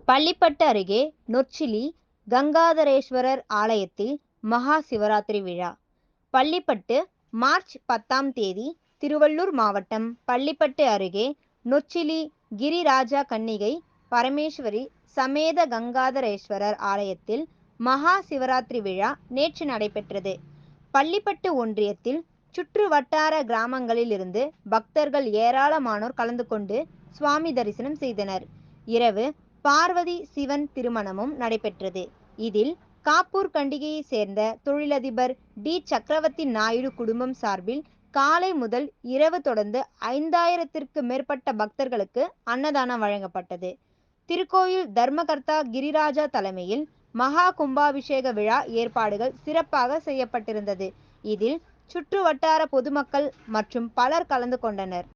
பள்ளிப்பட்டு அருகே நொச்சிலி கங்காதரேஸ்வரர் ஆலயத்தில் மகா சிவராத்திரி விழா. பள்ளிப்பட்டு மார்ச் 10ஆம் தேதி திருவள்ளூர் மாவட்டம் பள்ளிப்பட்டு அருகே நொச்சிலி கிரிராஜா கன்னிகை பரமேஸ்வரி சமேத கங்காதரேஸ்வரர் ஆலயத்தில் மகா சிவராத்திரி விழா நேற்று நடைபெற்றது. பள்ளிப்பட்டு ஒன்றியத்தில் சுற்று வட்டார கிராமங்களில் இருந்து பக்தர்கள் ஏராளமானோர் கலந்து கொண்டு சுவாமி தரிசனம் செய்தனர். இரவு பார்வதி சிவன் திருமணமும் நடைபெற்றது. இதில் காப்பூர் கண்டிகையை சேர்ந்த தொழிலதிபர் டி சக்கரவர்த்தி நாயுடு குடும்பம் சார்பில் காலை முதல் இரவு தொடர்ந்து 5000த்திற்கு மேற்பட்ட பக்தர்களுக்கு அன்னதானம் வழங்கப்பட்டது. திருக்கோயில் தர்மகர்த்தா கிரிராஜா தலைமையில் மகா கும்பாபிஷேக விழா ஏற்பாடுகள் சிறப்பாக செய்யப்பட்டிருந்தது. இதில் சுற்று வட்டார பொதுமக்கள் மற்றும் பலர் கலந்து கொண்டனர்.